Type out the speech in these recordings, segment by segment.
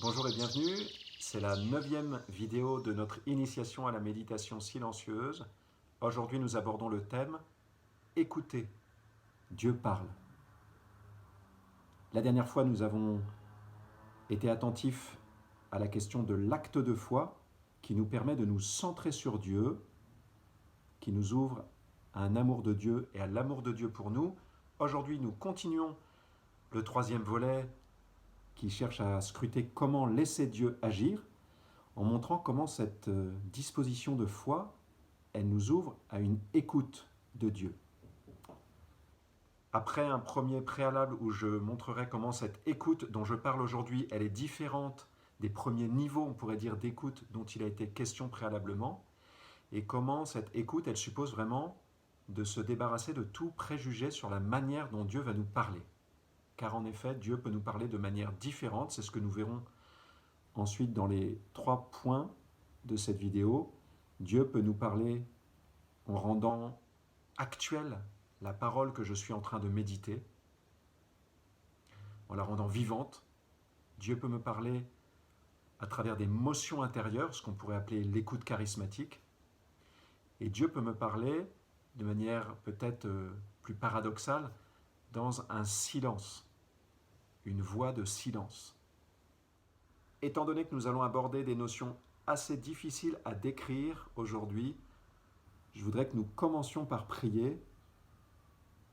Bonjour et bienvenue, c'est la 9e vidéo de notre initiation à la méditation silencieuse. Aujourd'hui nous abordons le thème « Écoutez, Dieu parle ». La dernière fois nous avons été attentifs à la question de l'acte de foi qui nous permet de nous centrer sur Dieu, qui nous ouvre à un amour de Dieu et à l'amour de Dieu pour nous. Aujourd'hui nous continuons le 3e volet qui cherche à scruter comment laisser Dieu agir, en montrant comment cette disposition de foi, elle nous ouvre à une écoute de Dieu. Après un premier préalable où je montrerai comment cette écoute dont je parle aujourd'hui, elle est différente des premiers niveaux, on pourrait dire, d'écoute dont il a été question préalablement, et comment cette écoute, elle suppose vraiment de se débarrasser de tout préjugé sur la manière dont Dieu va nous parler. Car en effet, Dieu peut nous parler de manière différente, c'est ce que nous verrons ensuite dans les 3 points de cette vidéo. Dieu peut nous parler en rendant actuelle la parole que je suis en train de méditer, en la rendant vivante. Dieu peut me parler à travers des motions intérieures, ce qu'on pourrait appeler l'écoute charismatique. Et Dieu peut me parler de manière peut-être plus paradoxale, dans un silence, une voix de silence. Étant donné que nous allons aborder des notions assez difficiles à décrire aujourd'hui, je voudrais que nous commencions par prier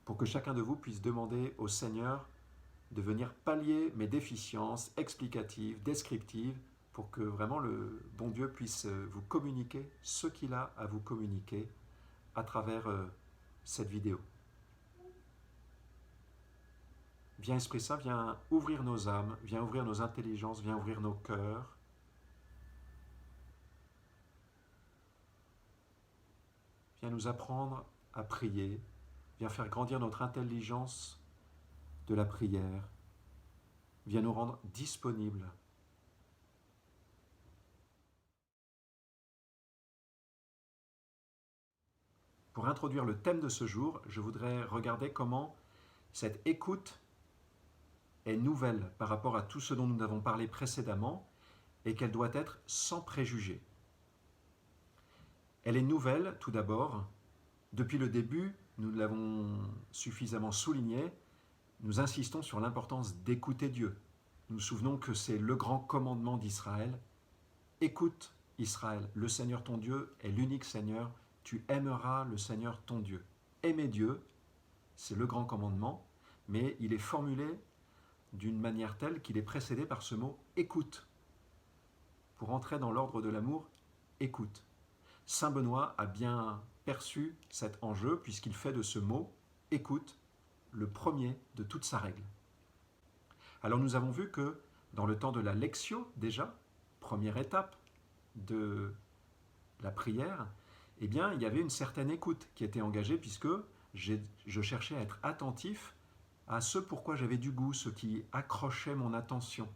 pour que chacun de vous puisse demander au Seigneur de venir pallier mes déficiences explicatives, descriptives, pour que vraiment le bon Dieu puisse vous communiquer ce qu'il a à vous communiquer à travers cette vidéo. Viens Esprit Saint, viens ouvrir nos âmes, viens ouvrir nos intelligences, viens ouvrir nos cœurs. Viens nous apprendre à prier, viens faire grandir notre intelligence de la prière, viens nous rendre disponibles. Pour introduire le thème de ce jour, je voudrais regarder comment cette écoute est nouvelle par rapport à tout ce dont nous avons parlé précédemment et qu'elle doit être sans préjugés. Elle est nouvelle, tout d'abord. Depuis le début, nous l'avons suffisamment souligné, nous insistons sur l'importance d'écouter Dieu. Nous nous souvenons que c'est le grand commandement d'Israël. Écoute Israël, le Seigneur ton Dieu est l'unique Seigneur, tu aimeras le Seigneur ton Dieu. Aimer Dieu, c'est le grand commandement, mais il est formulé d'une manière telle qu'il est précédé par ce mot « écoute ». Pour entrer dans l'ordre de l'amour, écoute. Saint Benoît a bien perçu cet enjeu puisqu'il fait de ce mot « écoute » le premier de toute sa règle. Alors nous avons vu que dans le temps de la lectio déjà, première étape de la prière, eh bien, il y avait une certaine écoute qui était engagée puisque je cherchais à être attentif à ce pourquoi j'avais du goût, ce qui accrochait mon attention.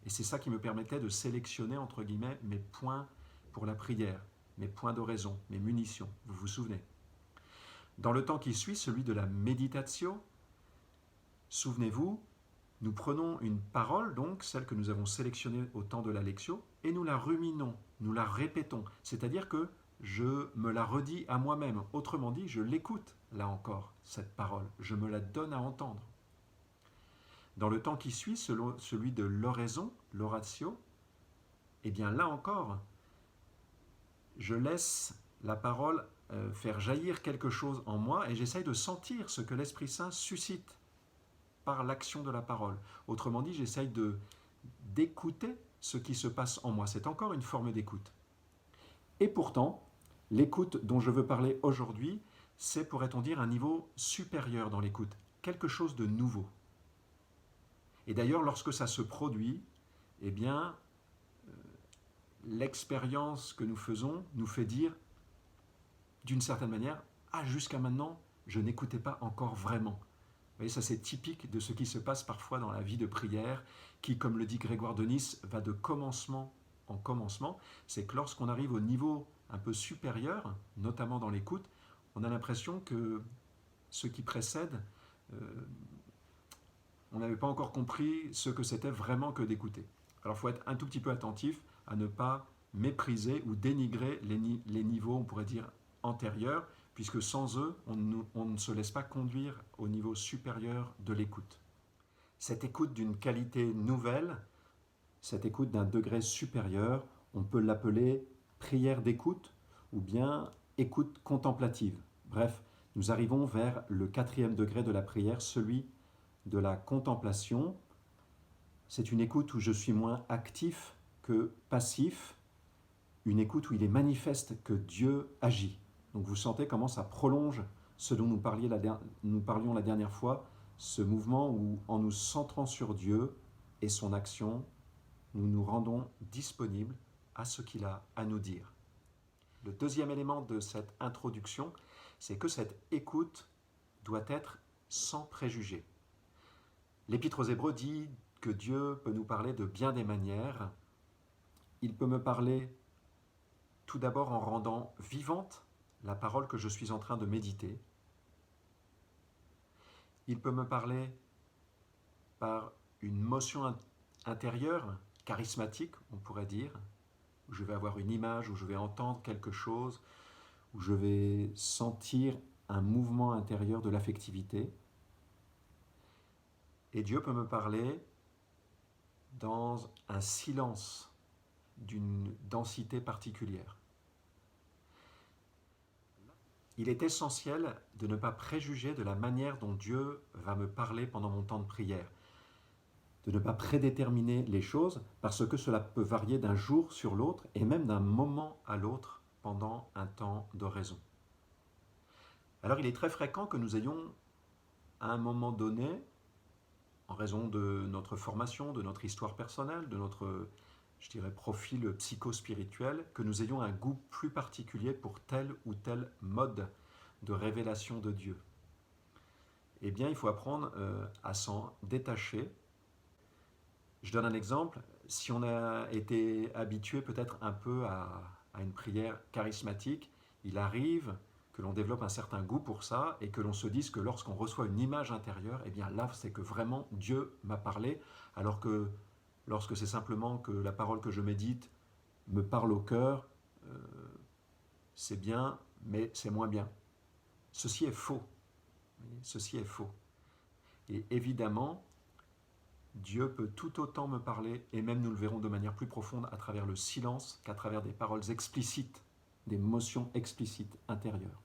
Et c'est ça qui me permettait de sélectionner, entre guillemets, mes points pour la prière, mes points d'oraison, mes munitions, vous vous souvenez. Dans le temps qui suit, celui de la méditatio, souvenez-vous, nous prenons une parole, donc celle que nous avons sélectionnée au temps de la lectio, et nous la ruminons, nous la répétons. C'est-à-dire que je me la redis à moi-même. Autrement dit, je l'écoute, là encore, cette parole. Je me la donne à entendre. Dans le temps qui suit, celui de l'oraison, l'oratio, eh bien là encore, je laisse la parole faire jaillir quelque chose en moi et j'essaye de sentir ce que l'Esprit Saint suscite par l'action de la parole. Autrement dit, j'essaye d'écouter ce qui se passe en moi. C'est encore une forme d'écoute. Et pourtant, l'écoute dont je veux parler aujourd'hui, c'est, pourrait-on dire, un niveau supérieur dans l'écoute, quelque chose de nouveau. Et d'ailleurs, lorsque ça se produit, eh bien, l'expérience que nous faisons nous fait dire, d'une certaine manière, « Ah, jusqu'à maintenant, je n'écoutais pas encore vraiment ». Vous voyez, ça c'est typique de ce qui se passe parfois dans la vie de prière, qui, comme le dit Grégoire de Nice, va de commencement en commencement. C'est que lorsqu'on arrive au niveau un peu supérieur, notamment dans l'écoute, on a l'impression que ce qui précède, on n'avait pas encore compris ce que c'était vraiment que d'écouter. Alors il faut être un tout petit peu attentif à ne pas mépriser ou dénigrer les niveaux, on pourrait dire, antérieurs, puisque sans eux, on ne se laisse pas conduire au niveau supérieur de l'écoute. Cette écoute d'une qualité nouvelle, cette écoute d'un degré supérieur, on peut l'appeler prière d'écoute ou bien écoute contemplative. Bref, nous arrivons vers le 4e degré de la prière, celui de la contemplation. C'est une écoute où je suis moins actif que passif, une écoute où il est manifeste que Dieu agit. Donc vous sentez comment ça prolonge ce dont nous parlions la dernière fois, ce mouvement où en nous centrant sur Dieu et son action, nous nous rendons disponibles à ce qu'il a à nous dire. Le deuxième élément de cette introduction, c'est que cette écoute doit être sans préjugés. L'Épître aux Hébreux dit que Dieu peut nous parler de bien des manières. Il peut me parler tout d'abord en rendant vivante la parole que je suis en train de méditer. Il peut me parler par une motion intérieure, charismatique, on pourrait dire, où je vais avoir une image, où je vais entendre quelque chose, où je vais sentir un mouvement intérieur de l'affectivité. Et Dieu peut me parler dans un silence d'une densité particulière. Il est essentiel de ne pas préjuger de la manière dont Dieu va me parler pendant mon temps de prière, de ne pas prédéterminer les choses parce que cela peut varier d'un jour sur l'autre et même d'un moment à l'autre pendant un temps d'oraison. Alors il est très fréquent que nous ayons à un moment donné, en raison de notre formation, de notre histoire personnelle, de notre, je dirais, profil psycho-spirituel, que nous ayons un goût plus particulier pour tel ou tel mode de révélation de Dieu. Eh bien, il faut apprendre à s'en détacher. Je donne un exemple. Si on a été habitué peut-être un peu à une prière charismatique, il arrive que l'on développe un certain goût pour ça et que l'on se dise que lorsqu'on reçoit une image intérieure, eh bien là, c'est que vraiment Dieu m'a parlé, alors que lorsque c'est simplement que la parole que je médite me parle au cœur, c'est bien, mais c'est moins bien. Ceci est faux. Ceci est faux. Et évidemment, Dieu peut tout autant me parler, et même nous le verrons de manière plus profonde à travers le silence qu'à travers des paroles explicites, des motions explicites intérieures.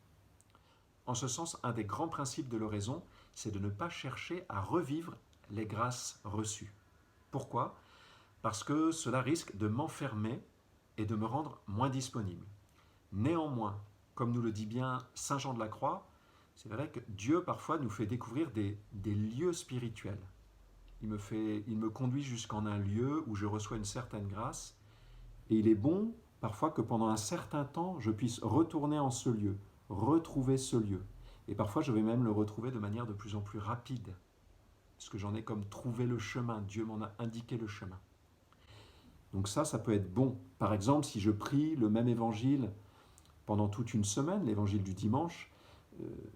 En ce sens, un des grands principes de l'oraison, c'est de ne pas chercher à revivre les grâces reçues. Pourquoi ? Parce que cela risque de m'enfermer et de me rendre moins disponible. Néanmoins, comme nous le dit bien Saint Jean de la Croix, c'est vrai que Dieu parfois nous fait découvrir des lieux spirituels. Il me conduit jusqu'en un lieu où je reçois une certaine grâce, et il est bon parfois que pendant un certain temps, je puisse retourner en ce lieu, retrouver ce lieu. Et parfois, je vais même le retrouver de manière de plus en plus rapide, parce que j'en ai comme trouvé le chemin, Dieu m'en a indiqué le chemin. Donc ça peut être bon. Par exemple, si je prie le même évangile pendant toute une semaine, l'évangile du dimanche,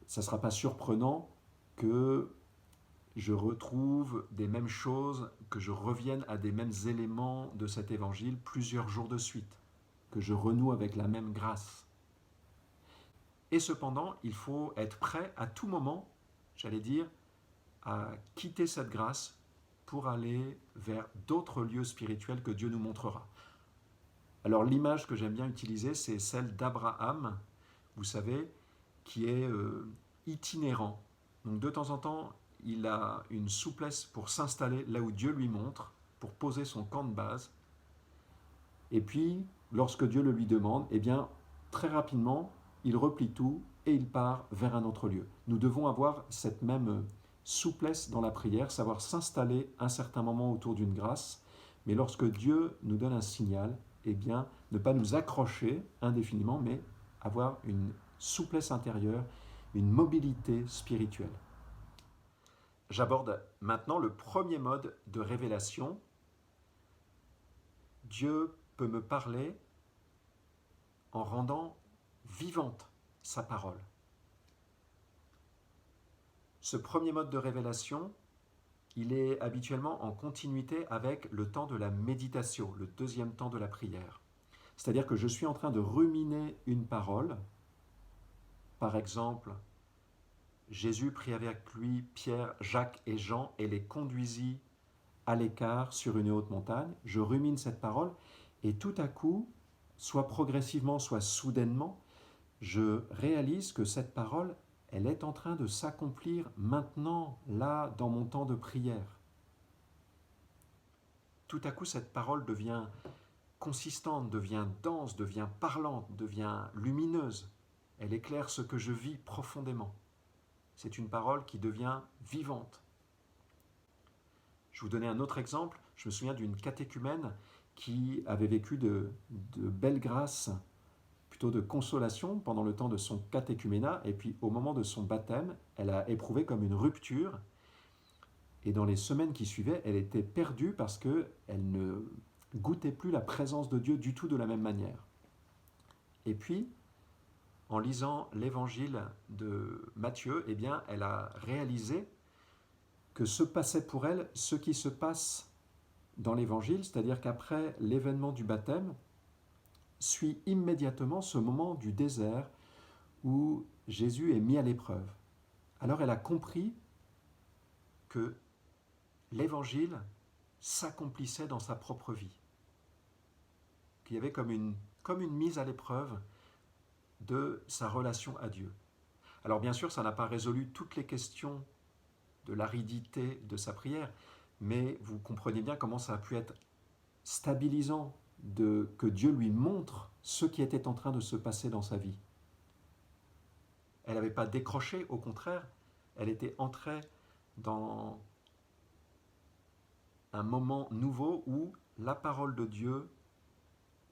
ça ne sera pas surprenant que je retrouve des mêmes choses, que je revienne à des mêmes éléments de cet évangile plusieurs jours de suite, que je renoue avec la même grâce. Et cependant, il faut être prêt à tout moment, j'allais dire, à quitter cette grâce pour aller vers d'autres lieux spirituels que Dieu nous montrera. Alors l'image que j'aime bien utiliser, c'est celle d'Abraham, vous savez, qui est itinérant. Donc de temps en temps, il a une souplesse pour s'installer là où Dieu lui montre, pour poser son camp de base. Et puis, lorsque Dieu le lui demande, eh bien, très rapidement, il replie tout et il part vers un autre lieu. Nous devons avoir cette même souplesse dans la prière, savoir s'installer un certain moment autour d'une grâce, mais lorsque Dieu nous donne un signal, eh bien, ne pas nous accrocher indéfiniment, mais avoir une souplesse intérieure, une mobilité spirituelle. J'aborde maintenant le premier mode de révélation. Dieu peut me parler en rendant vivante sa parole. Ce premier mode de révélation, il est habituellement en continuité avec le temps de la méditation, le deuxième temps de la prière. C'est-à-dire que je suis en train de ruminer une parole. Par exemple, Jésus prit avec lui Pierre, Jacques et Jean et les conduisit à l'écart sur une haute montagne. Je rumine cette parole et tout à coup, soit progressivement, soit soudainement, je réalise que cette parole, elle est en train de s'accomplir maintenant, là, dans mon temps de prière. Tout à coup, cette parole devient consistante, devient dense, devient parlante, devient lumineuse. Elle éclaire ce que je vis profondément. C'est une parole qui devient vivante. Je vais vous donner un autre exemple. Je me souviens d'une catéchumène qui avait vécu de belles grâces, plutôt de consolation pendant le temps de son catéchuménat, et puis au moment de son baptême, elle a éprouvé comme une rupture, et dans les semaines qui suivaient, elle était perdue parce qu'elle ne goûtait plus la présence de Dieu du tout de la même manière. Et puis, en lisant l'évangile de Matthieu, eh bien, elle a réalisé que se passait pour elle ce qui se passe dans l'évangile, c'est-à-dire qu'après l'événement du baptême, suit immédiatement ce moment du désert où Jésus est mis à l'épreuve. Alors elle a compris que l'évangile s'accomplissait dans sa propre vie, qu'il y avait comme une mise à l'épreuve de sa relation à Dieu. Alors bien sûr, ça n'a pas résolu toutes les questions de l'aridité de sa prière, mais vous comprenez bien comment ça a pu être stabilisant que Dieu lui montre ce qui était en train de se passer dans sa vie. Elle n'avait pas décroché, au contraire, elle était entrée dans un moment nouveau où la parole de Dieu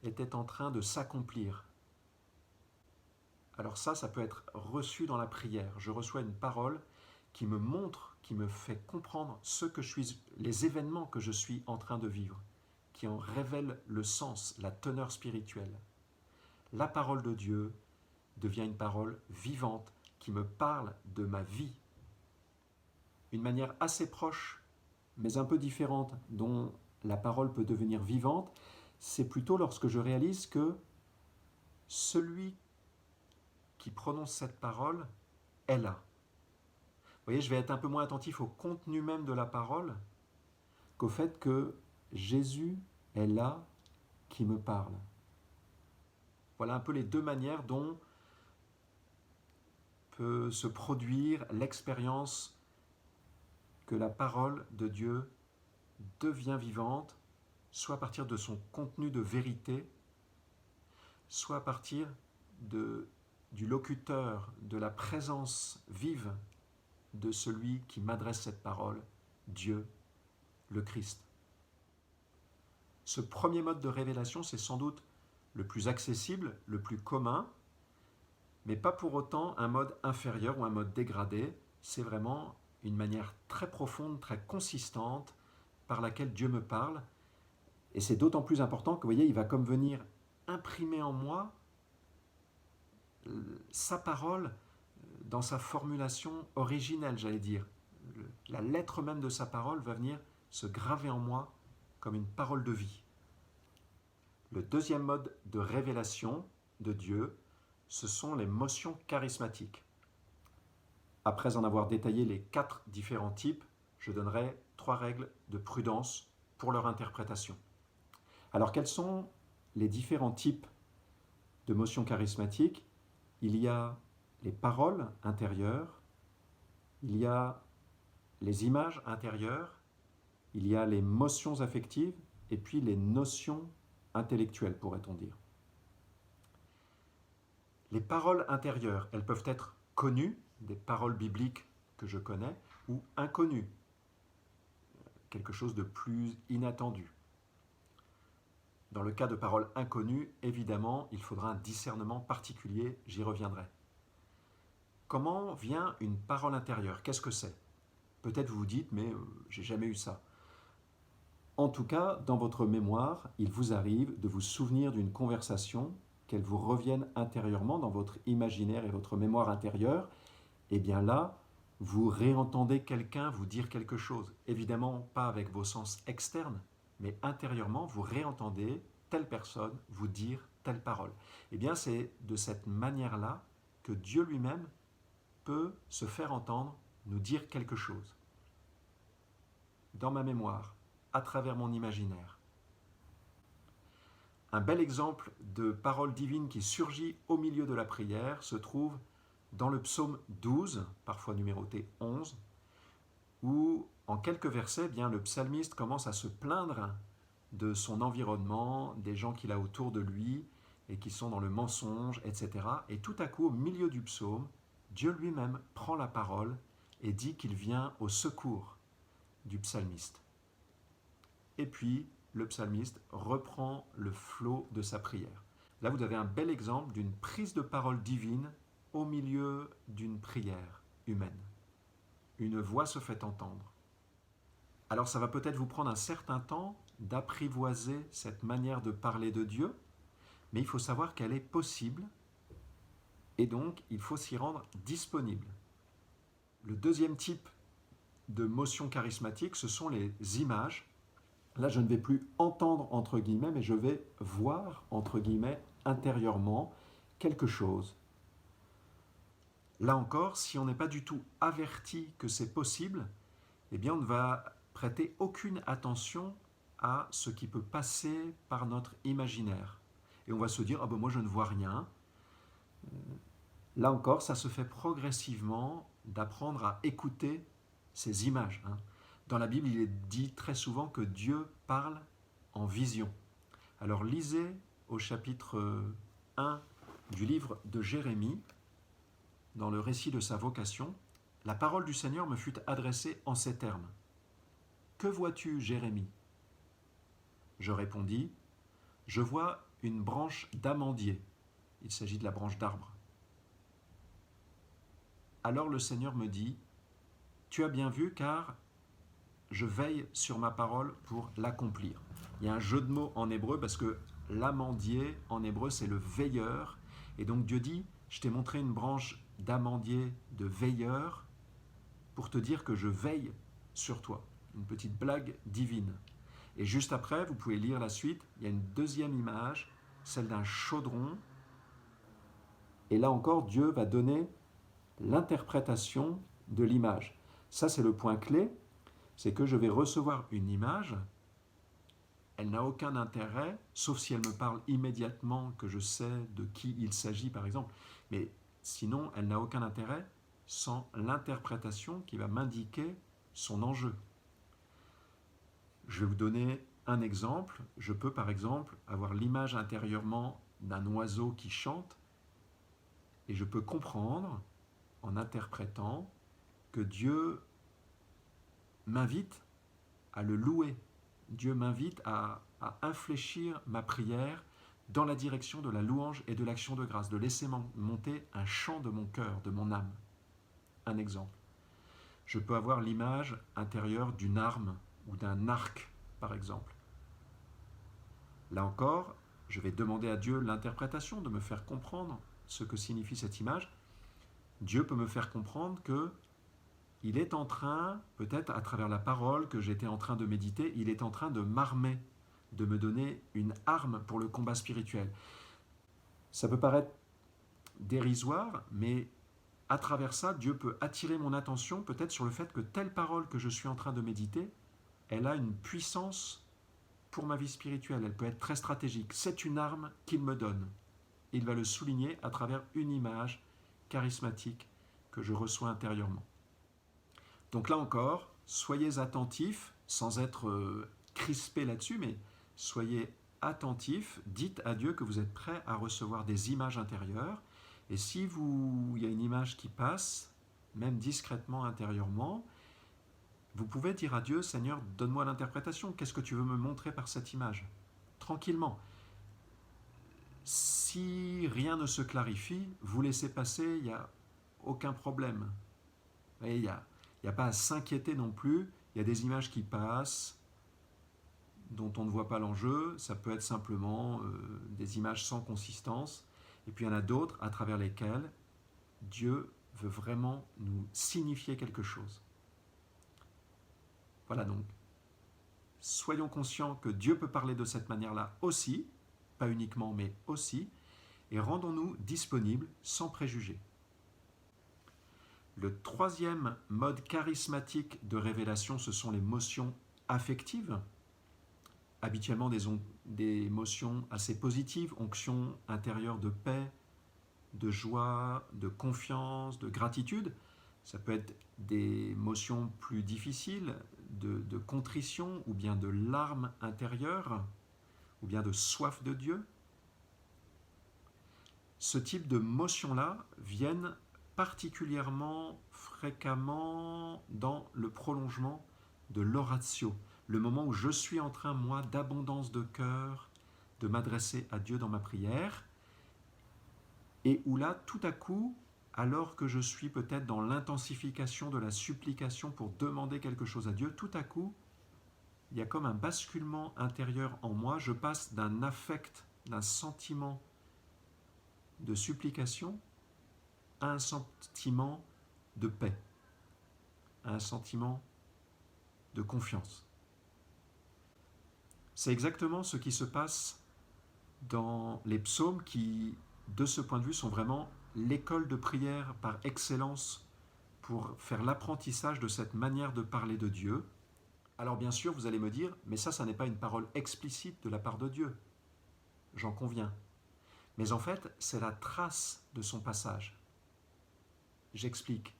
était en train de s'accomplir. Alors ça peut être reçu dans la prière. Je reçois une parole qui me montre, qui me fait comprendre les événements que je suis en train de vivre, qui en révèle le sens, la teneur spirituelle. La parole de Dieu devient une parole vivante qui me parle de ma vie. Une manière assez proche, mais un peu différente, dont la parole peut devenir vivante, c'est plutôt lorsque je réalise que celui qui prononce cette parole est là. Vous voyez, je vais être un peu moins attentif au contenu même de la parole qu'au fait que Jésus est là qui me parle. Voilà un peu les deux manières dont peut se produire l'expérience que la parole de Dieu devient vivante, soit à partir de son contenu de vérité, soit à partir du locuteur, de la présence vive de celui qui m'adresse cette parole, Dieu, le Christ. Ce premier mode de révélation, c'est sans doute le plus accessible, le plus commun, mais pas pour autant un mode inférieur ou un mode dégradé. C'est vraiment une manière très profonde, très consistante par laquelle Dieu me parle. Et c'est d'autant plus important que, vous voyez, il va comme venir imprimer en moi sa parole dans sa formulation originelle, j'allais dire. La lettre même de sa parole va venir se graver en moi comme une parole de vie. Le deuxième mode de révélation de Dieu, ce sont les motions charismatiques. Après en avoir détaillé les 4 différents types, je donnerai 3 règles de prudence pour leur interprétation. Alors, quels sont les différents types de motions charismatiques? Il y a les paroles intérieures, il y a les images intérieures, il y a les motions affectives et puis les notions intellectuelles, pourrait-on dire. Les paroles intérieures, elles peuvent être connues, des paroles bibliques que je connais, ou inconnues, quelque chose de plus inattendu. Dans le cas de paroles inconnues, évidemment, il faudra un discernement particulier, j'y reviendrai. Comment vient une parole intérieure? Qu'est-ce que c'est? Peut-être vous vous dites, mais j'ai jamais eu ça. En tout cas, dans votre mémoire, il vous arrive de vous souvenir d'une conversation, qu'elle vous revienne intérieurement dans votre imaginaire et votre mémoire intérieure. Et bien là, Vous réentendez quelqu'un vous dire quelque chose. Évidemment, pas avec vos sens externes, mais intérieurement, vous réentendez telle personne vous dire telle parole. Eh bien, c'est de cette manière-là que Dieu lui-même peut se faire entendre, nous dire quelque chose. Dans ma mémoire, à travers mon imaginaire. Un bel exemple de parole divine qui surgit au milieu de la prière se trouve dans le psaume 12, parfois numéroté 11, où en quelques versets, eh bien, le psalmiste commence à se plaindre de son environnement, des gens qu'il a autour de lui et qui sont dans le mensonge, etc. Et tout à coup, au milieu du psaume, Dieu lui-même prend la parole et dit qu'il vient au secours du psalmiste. Et puis, le psalmiste reprend le flot de sa prière. Là, vous avez un bel exemple d'une prise de parole divine au milieu d'une prière humaine. Une voix se fait entendre. Alors ça va peut-être vous prendre un certain temps d'apprivoiser cette manière de parler de Dieu, mais il faut savoir qu'elle est possible et donc il faut s'y rendre disponible. Le deuxième type de motion charismatique, ce sont les images. Là, je ne vais plus entendre entre guillemets, mais je vais voir entre guillemets intérieurement quelque chose. Là encore, si on n'est pas du tout averti que c'est possible, eh bien on ne va prêter aucune attention à ce qui peut passer par notre imaginaire. Et on va se dire, ah ben moi je ne vois rien. Là encore, ça se fait progressivement d'apprendre à écouter ces images. Dans la Bible, il est dit très souvent que Dieu parle en vision. Alors lisez au chapitre 1 du livre de Jérémie, dans le récit de sa vocation, la parole du Seigneur me fut adressée en ces termes. Que vois-tu, Jérémie ? Je répondis, je vois une branche d'amandier. Il s'agit de la branche d'arbre. Alors le Seigneur me dit, tu as bien vu car je veille sur ma parole pour l'accomplir. Il y a un jeu de mots en hébreu parce que l'amandier en hébreu c'est le veilleur. Et donc Dieu dit, je t'ai montré une branche d'amandier de veilleur pour te dire que je veille sur toi. Une petite blague divine. Et juste après, vous pouvez lire la suite, il y a une deuxième image, celle d'un chaudron. Et là encore, Dieu va donner l'interprétation de l'image. Ça, c'est le point clé, c'est que je vais recevoir une image, elle n'a aucun intérêt, sauf si elle me parle immédiatement que je sais de qui il s'agit, par exemple. Mais sinon, elle n'a aucun intérêt sans l'interprétation qui va m'indiquer son enjeu. Je vais vous donner un exemple. Je peux par exemple avoir l'image intérieurement d'un oiseau qui chante et je peux comprendre en interprétant que Dieu m'invite à le louer. Dieu m'invite à infléchir ma prière dans la direction de la louange et de l'action de grâce, de laisser monter un chant de mon cœur, de mon âme. Un exemple. Je peux avoir l'image intérieure d'une arme ou d'un arc, par exemple. Là encore, je vais demander à Dieu l'interprétation, de me faire comprendre ce que signifie cette image. Dieu peut me faire comprendre que il est en train, peut-être à travers la parole que j'étais en train de méditer, il est en train de m'armer, de me donner une arme pour le combat spirituel. Ça peut paraître dérisoire, mais à travers ça, Dieu peut attirer mon attention peut-être sur le fait que telle parole que je suis en train de méditer, elle a une puissance pour ma vie spirituelle, elle peut être très stratégique. C'est une arme qu'il me donne. Il va le souligner à travers une image charismatique que je reçois intérieurement. Donc là encore, soyez attentifs, sans être crispés là-dessus, mais soyez attentifs, dites à Dieu que vous êtes prêts à recevoir des images intérieures. Et si il y a une image qui passe, même discrètement intérieurement, vous pouvez dire à Dieu, Seigneur, donne-moi l'interprétation, qu'est-ce que tu veux me montrer par cette image ? Tranquillement. Si rien ne se clarifie, vous laissez passer, il n'y a aucun problème. Et il n'y a pas à s'inquiéter non plus, il y a des images qui passent, dont on ne voit pas l'enjeu, ça peut être simplement des images sans consistance, et puis il y en a d'autres à travers lesquelles Dieu veut vraiment nous signifier quelque chose. Voilà donc. Soyons conscients que Dieu peut parler de cette manière-là aussi, pas uniquement, mais aussi, et rendons-nous disponibles sans préjugés. Le troisième mode charismatique de révélation, ce sont les motions affectives. Habituellement des émotions assez positives, onction intérieure de paix, de joie, de confiance, de gratitude. Ça peut être des émotions plus difficiles, de contrition, ou bien de larmes intérieures, ou bien de soif de Dieu. Ce type de motions-là viennent particulièrement fréquemment dans le prolongement de l'oratio, le moment où je suis en train, moi, d'abondance de cœur, de m'adresser à Dieu dans ma prière, et où là, tout à coup, alors que je suis peut-être dans l'intensification de la supplication pour demander quelque chose à Dieu, tout à coup, il y a comme un basculement intérieur en moi, je passe d'un affect, d'un sentiment de supplication à un sentiment de paix, à un sentiment de confiance. C'est exactement ce qui se passe dans les psaumes qui, de ce point de vue, sont vraiment l'école de prière par excellence pour faire l'apprentissage de cette manière de parler de Dieu. Alors bien sûr, vous allez me dire, mais ça n'est pas une parole explicite de la part de Dieu. J'en conviens. Mais en fait, c'est la trace de son passage. J'explique.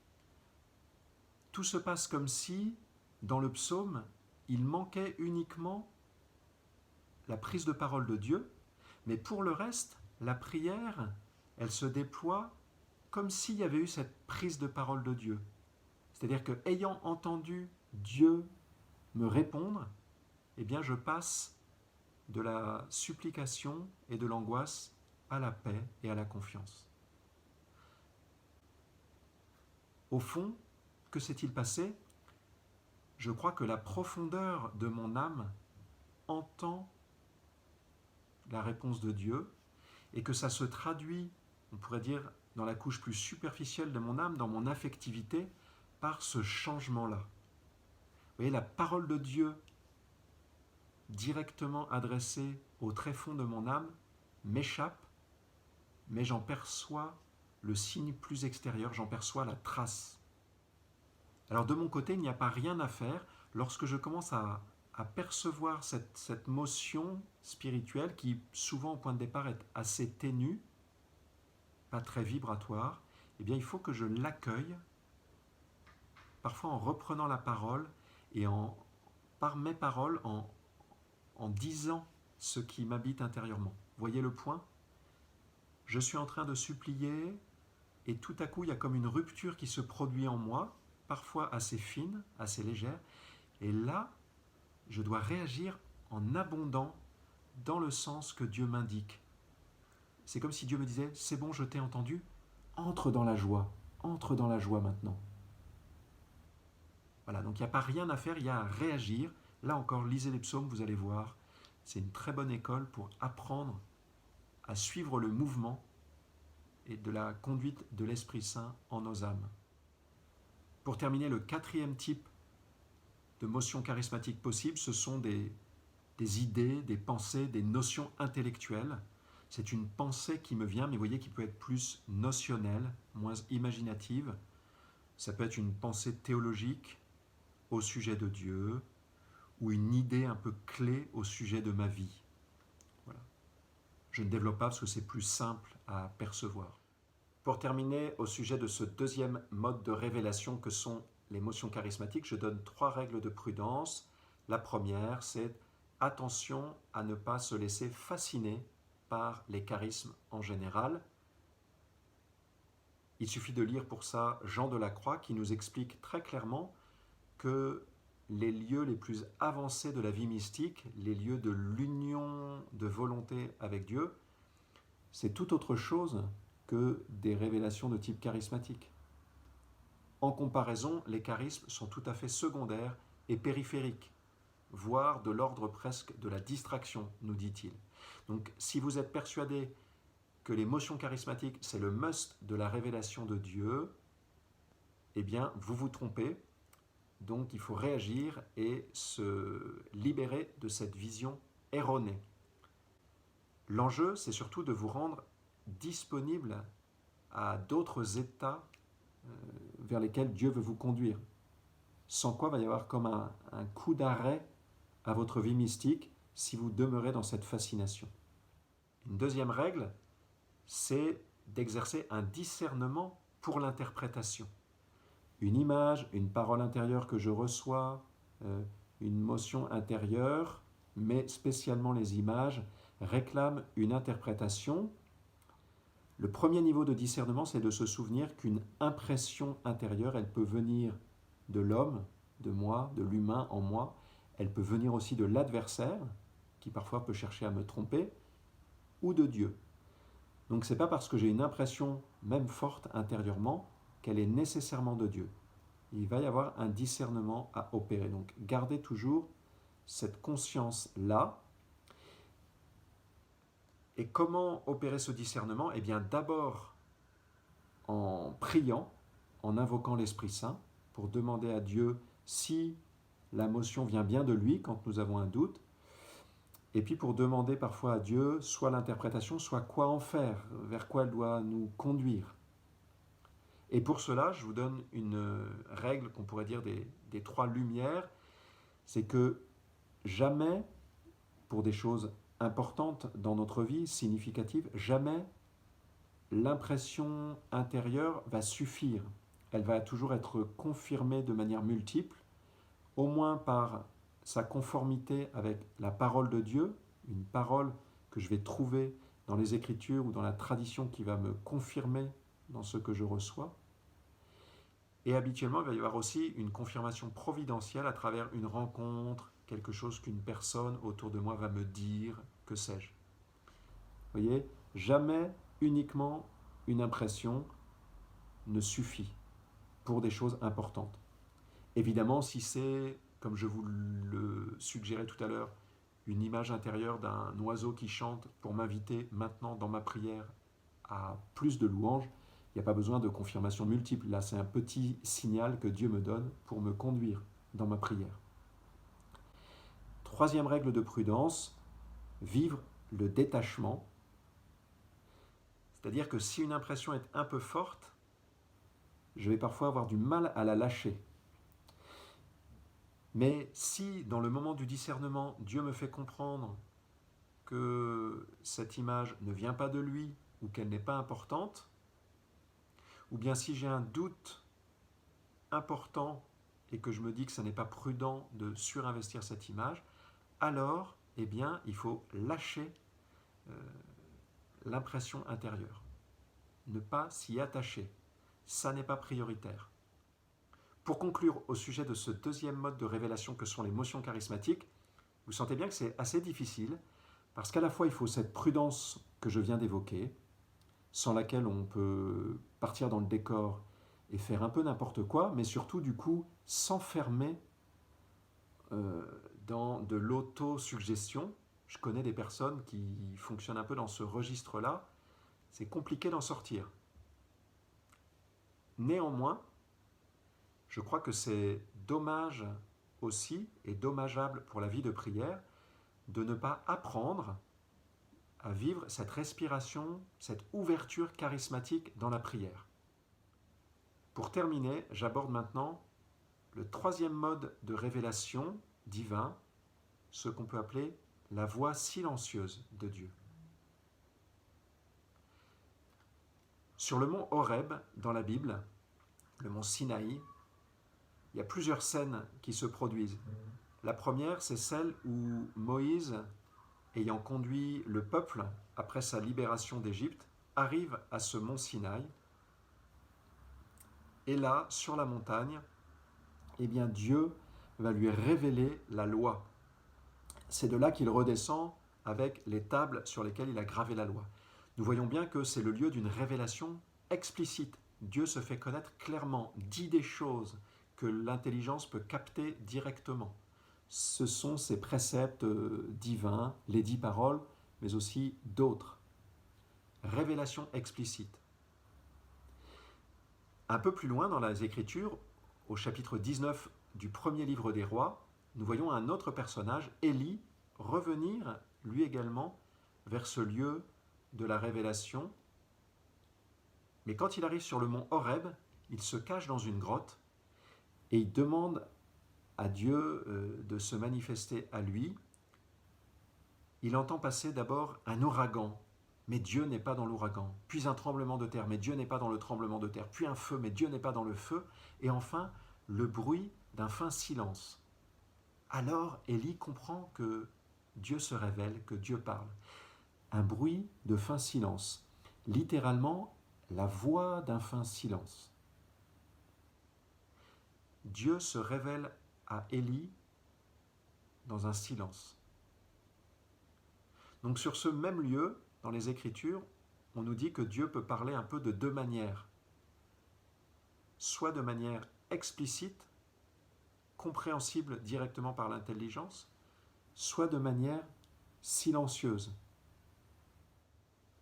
Tout se passe comme si, dans le psaume, il manquait uniquement la prise de parole de Dieu, mais pour le reste, la prière, elle se déploie comme s'il y avait eu cette prise de parole de Dieu. C'est-à-dire que, ayant entendu Dieu me répondre, eh bien je passe de la supplication et de l'angoisse à la paix et à la confiance. Au fond, que s'est-il passé? Je crois que la profondeur de mon âme entend la réponse de Dieu et que ça se traduit, on pourrait dire, dans la couche plus superficielle de mon âme, dans mon affectivité, par ce changement-là. Vous voyez, la parole de Dieu directement adressée au tréfonds de mon âme m'échappe, mais j'en perçois le signe plus extérieur, j'en perçois la trace. Alors de mon côté, il n'y a pas rien à faire lorsque je commence à percevoir cette motion spirituelle qui souvent au point de départ est assez ténue, pas très vibratoire. Eh bien il faut que je l'accueille, parfois en reprenant la parole et par mes paroles en disant ce qui m'habite intérieurement. Voyez le point? Je suis en train de supplier et tout à coup il y a comme une rupture qui se produit en moi, parfois assez fine, assez légère, et là je dois réagir en abondant dans le sens que Dieu m'indique. C'est comme si Dieu me disait, c'est bon, je t'ai entendu, entre dans la joie maintenant. Voilà, donc il n'y a pas rien à faire, il y a à réagir. Là encore, lisez les psaumes, vous allez voir, c'est une très bonne école pour apprendre à suivre le mouvement et de la conduite de l'Esprit Saint en nos âmes. Pour terminer, le quatrième type de motion charismatique possible, ce sont des idées, des pensées, des notions intellectuelles. C'est une pensée qui me vient, mais vous voyez, qui peut être plus notionnelle, moins imaginative. Ça peut être une pensée théologique au sujet de Dieu, ou une idée un peu clé au sujet de ma vie. Voilà. Je ne développe pas parce que c'est plus simple à percevoir. Pour terminer, au sujet de ce deuxième mode de révélation que sont les motions charismatiques, je donne 3 règles de prudence. La première, c'est attention à ne pas se laisser fasciner par les charismes en général. Il suffit de lire pour ça Jean de la Croix qui nous explique très clairement que les lieux les plus avancés de la vie mystique, les lieux de l'union de volonté avec Dieu, c'est tout autre chose que des révélations de type charismatique. En comparaison, les charismes sont tout à fait secondaires et périphériques, voire de l'ordre presque de la distraction, nous dit-il. Donc si vous êtes persuadé que les motions charismatiques, c'est le must de la révélation de Dieu, eh bien, vous vous trompez. Donc, il faut réagir et se libérer de cette vision erronée. L'enjeu, c'est surtout de vous rendre disponible à d'autres états vers lesquels Dieu veut vous conduire. Sans quoi, il va y avoir comme un coup d'arrêt à votre vie mystique si vous demeurez dans cette fascination. Une deuxième règle, c'est d'exercer un discernement pour l'interprétation. Une image, une parole intérieure que je reçois, une motion intérieure, mais spécialement les images, réclament une interprétation. Le premier niveau de discernement, c'est de se souvenir qu'une impression intérieure, elle peut venir de l'homme, de moi, de l'humain en moi, elle peut venir aussi de l'adversaire, qui parfois peut chercher à me tromper, ou de Dieu. Donc ce n'est pas parce que j'ai une impression, même forte intérieurement, qu'elle est nécessairement de Dieu. Il va y avoir un discernement à opérer. Donc gardez toujours cette conscience-là. Et comment opérer ce discernement? Eh bien d'abord en priant, en invoquant l'Esprit Saint, pour demander à Dieu si la motion vient bien de lui quand nous avons un doute, et puis pour demander parfois à Dieu soit l'interprétation, soit quoi en faire, vers quoi elle doit nous conduire. Et pour cela, je vous donne une règle qu'on pourrait dire des trois lumières, c'est que jamais, pour des choses importantes dans notre vie, significatives, jamais l'impression intérieure va suffire. Elle va toujours être confirmée de manière multiple, au moins par sa conformité avec la parole de Dieu, une parole que je vais trouver dans les Écritures ou dans la tradition qui va me confirmer dans ce que je reçois. Et habituellement, il va y avoir aussi une confirmation providentielle à travers une rencontre, quelque chose qu'une personne autour de moi va me dire, que sais-je. Vous voyez, jamais uniquement une impression ne suffit pour des choses importantes. Évidemment, si c'est, comme je vous le suggérais tout à l'heure, une image intérieure d'un oiseau qui chante pour m'inviter maintenant dans ma prière à plus de louanges, il n'y a pas besoin de confirmation multiple. Là, c'est un petit signal que Dieu me donne pour me conduire dans ma prière. Troisième règle de prudence, vivre le détachement. C'est-à-dire que si une impression est un peu forte, je vais parfois avoir du mal à la lâcher. Mais si, dans le moment du discernement, Dieu me fait comprendre que cette image ne vient pas de lui ou qu'elle n'est pas importante, ou bien si j'ai un doute important et que je me dis que ce n'est pas prudent de surinvestir cette image, alors, eh bien, il faut lâcher l'impression intérieure. Ne pas s'y attacher. Ça n'est pas prioritaire. Pour conclure au sujet de ce deuxième mode de révélation que sont les motions charismatiques, vous sentez bien que c'est assez difficile parce qu'à la fois il faut cette prudence que je viens d'évoquer, sans laquelle on peut partir dans le décor et faire un peu n'importe quoi, mais surtout du coup s'enfermer dans de l'autosuggestion. Je connais des personnes qui fonctionnent un peu dans ce registre-là, c'est compliqué d'en sortir. Néanmoins, je crois que c'est dommage aussi et dommageable pour la vie de prière de ne pas apprendre à vivre cette respiration, cette ouverture charismatique dans la prière. Pour terminer, j'aborde maintenant le troisième mode de révélation divin, ce qu'on peut appeler la voix silencieuse de Dieu. Sur le mont Horeb, dans la Bible, le mont Sinaï, il y a plusieurs scènes qui se produisent. La première, c'est celle où Moïse, ayant conduit le peuple après sa libération d'Égypte, arrive à ce mont Sinaï. Et là, sur la montagne, eh bien Dieu va lui révéler la loi. C'est de là qu'il redescend avec les tables sur lesquelles il a gravé la loi. Nous voyons bien que c'est le lieu d'une révélation explicite. Dieu se fait connaître clairement, dit des choses que l'intelligence peut capter directement. Ce sont ces préceptes divins, les 10 paroles, mais aussi d'autres. Révélation explicite. Un peu plus loin dans les Écritures, au chapitre 19 du premier livre des rois, nous voyons un autre personnage, Élie, revenir lui également vers ce lieu de la révélation. Mais quand il arrive sur le mont Horeb, il se cache dans une grotte et il demande à Dieu de se manifester à lui. Il entend passer d'abord un ouragan, mais Dieu n'est pas dans l'ouragan. Puis un tremblement de terre, mais Dieu n'est pas dans le tremblement de terre. Puis un feu, mais Dieu n'est pas dans le feu. Et enfin, le bruit d'un fin silence. Alors Élie comprend que Dieu se révèle, que Dieu parle. Un bruit de fin silence. Littéralement, la voix d'un fin silence. Dieu se révèle à Élie dans un silence. Donc sur ce même lieu, dans les Écritures, on nous dit que Dieu peut parler un peu de deux manières. Soit de manière explicite, compréhensible directement par l'intelligence, soit de manière silencieuse.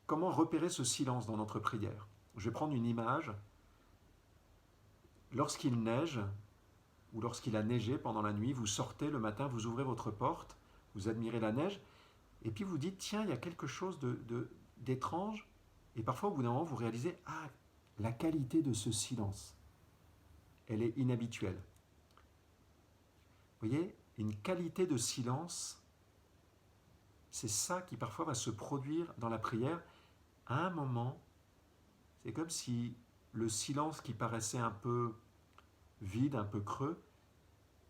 Comment repérer ce silence dans notre prière? Je vais prendre une image. Lorsqu'il neige, ou lorsqu'il a neigé pendant la nuit, vous sortez le matin, vous ouvrez votre porte, vous admirez la neige, et puis vous dites, tiens, il y a quelque chose d'étrange, et parfois au bout d'un moment, vous réalisez, ah, la qualité de ce silence, elle est inhabituelle. Vous voyez, une qualité de silence, c'est ça qui parfois va se produire dans la prière. À un moment, c'est comme si le silence qui paraissait un peu vide, un peu creux,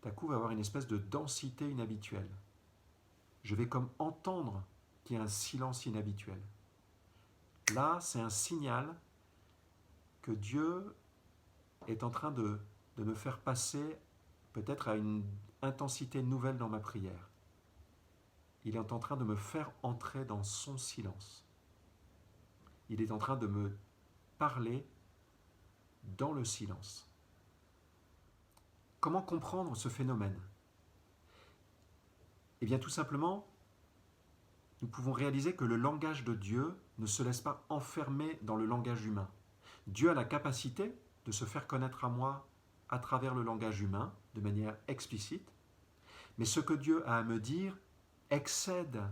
d'un coup va avoir une espèce de densité inhabituelle. Je vais comme entendre qu'il y a un silence inhabituel. Là, c'est un signal que Dieu est en train de me faire passer peut-être à une intensité nouvelle dans ma prière. Il est en train de me faire entrer dans son silence. Il est en train de me parler dans le silence. Comment comprendre ce phénomène? Eh bien, tout simplement, nous pouvons réaliser que le langage de Dieu ne se laisse pas enfermer dans le langage humain. Dieu a la capacité de se faire connaître à moi à travers le langage humain, de manière explicite, mais ce que Dieu a à me dire excède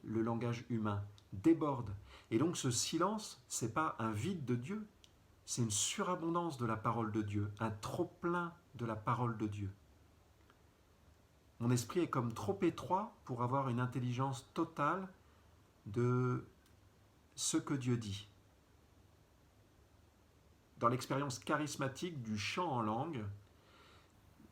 le langage humain, déborde. Et donc ce silence, ce n'est pas un vide de Dieu, c'est une surabondance de la parole de Dieu, un trop-plein de la parole de Dieu. Mon esprit est comme trop étroit pour avoir une intelligence totale de ce que Dieu dit. Dans l'expérience charismatique du chant en langue,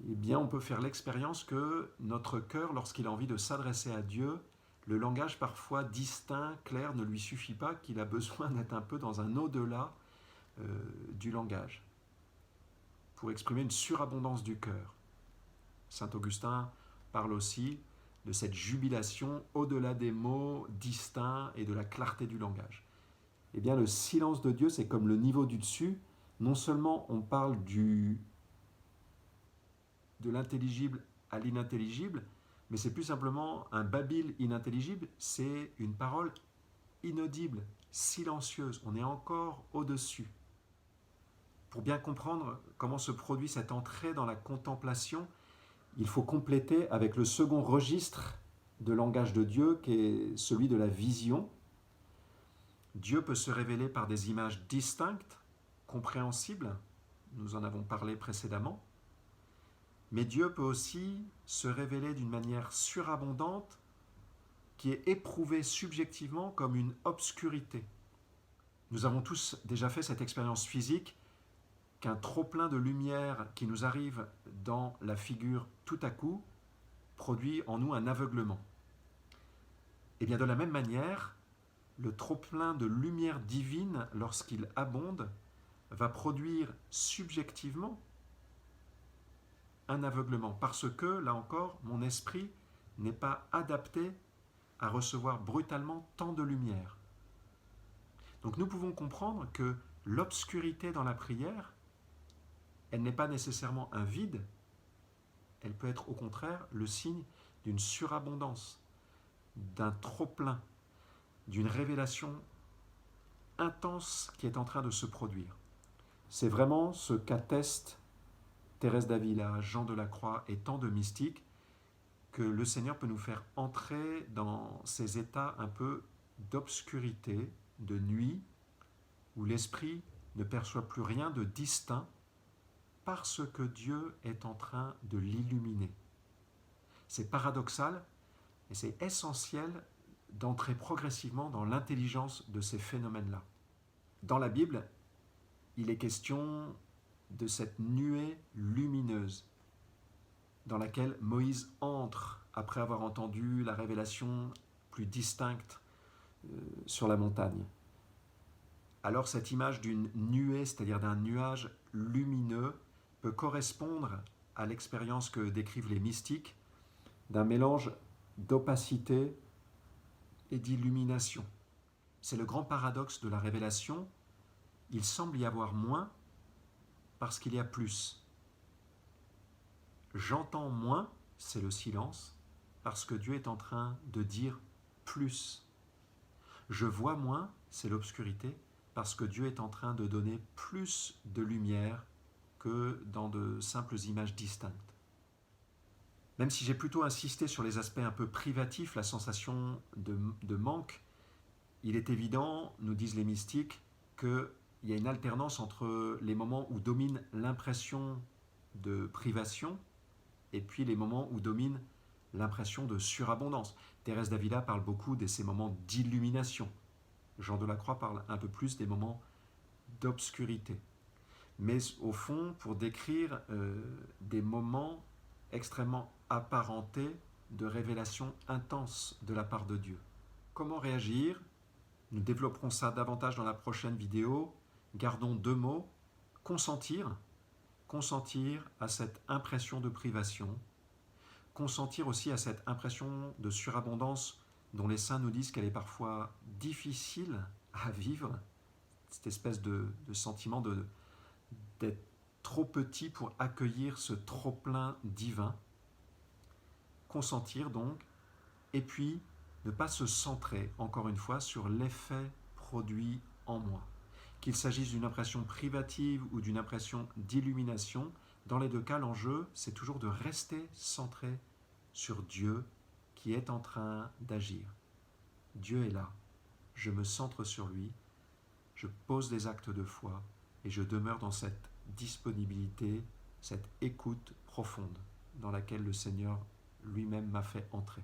eh bien, on peut faire l'expérience que notre cœur, lorsqu'il a envie de s'adresser à Dieu, le langage parfois distinct, clair, ne lui suffit pas, qu'il a besoin d'être un peu dans un au-delà du langage, pour exprimer une surabondance du cœur. Saint Augustin parle aussi de cette jubilation au-delà des mots distincts et de la clarté du langage. Eh bien, le silence de Dieu, c'est comme le niveau du dessus. Non seulement on parle de l'intelligible à l'inintelligible, mais c'est plus simplement un babil inintelligible, c'est une parole inaudible, silencieuse. On est encore au-dessus. Pour bien comprendre comment se produit cette entrée dans la contemplation, il faut compléter avec le second registre de langage de Dieu, qui est celui de la vision. Dieu peut se révéler par des images distinctes, compréhensibles, nous en avons parlé précédemment, mais Dieu peut aussi se révéler d'une manière surabondante qui est éprouvée subjectivement comme une obscurité. Nous avons tous déjà fait cette expérience physique qu'un trop-plein de lumière qui nous arrive dans la figure tout à coup produit en nous un aveuglement. Et bien de la même manière, le trop-plein de lumière divine, lorsqu'il abonde, va produire subjectivement un aveuglement, parce que, là encore, mon esprit n'est pas adapté à recevoir brutalement tant de lumière. Donc nous pouvons comprendre que l'obscurité dans la prière, elle n'est pas nécessairement un vide, elle peut être au contraire le signe d'une surabondance, d'un trop-plein, d'une révélation intense qui est en train de se produire. C'est vraiment ce qu'attestent Thérèse d'Avila, Jean de la Croix et tant de mystiques, que le Seigneur peut nous faire entrer dans ces états un peu d'obscurité, de nuit, où l'esprit ne perçoit plus rien de distinct parce que Dieu est en train de l'illuminer. C'est paradoxal, et c'est essentiel d'entrer progressivement dans l'intelligence de ces phénomènes-là. Dans la Bible, il est question de cette nuée lumineuse dans laquelle Moïse entre après avoir entendu la révélation plus distincte sur la montagne. Alors cette image d'une nuée, c'est-à-dire d'un nuage lumineux, peut correspondre à l'expérience que décrivent les mystiques d'un mélange d'opacité et d'illumination. C'est le grand paradoxe de la révélation. Il semble y avoir moins parce qu'il y a plus. J'entends moins, c'est le silence, parce que Dieu est en train de dire plus. Je vois moins, c'est l'obscurité, parce que Dieu est en train de donner plus de lumière que dans de simples images distinctes. Même si j'ai plutôt insisté sur les aspects un peu privatifs, la sensation de manque, il est évident, nous disent les mystiques, qu'il y a une alternance entre les moments où domine l'impression de privation et puis les moments où domine l'impression de surabondance. Thérèse d'Avila parle beaucoup de ces moments d'illumination. Jean de la Croix parle un peu plus des moments d'obscurité. Mais au fond, pour décrire des moments extrêmement apparentés de révélation intense de la part de Dieu. Comment réagir? Nous développerons ça davantage dans la prochaine vidéo. Gardons 2 mots. Consentir. Consentir à cette impression de privation. Consentir aussi à cette impression de surabondance dont les saints nous disent qu'elle est parfois difficile à vivre. Cette espèce de sentiment d'être trop petit pour accueillir ce trop-plein divin. Consentir donc, et puis ne pas se centrer, encore une fois, sur l'effet produit en moi. Qu'il s'agisse d'une impression privative ou d'une impression d'illumination, dans les 2 cas, l'enjeu, c'est toujours de rester centré sur Dieu qui est en train d'agir. Dieu est là, je me centre sur lui, je pose des actes de foi et je demeure dans cette disponibilité, cette écoute profonde dans laquelle le Seigneur lui-même m'a fait entrer.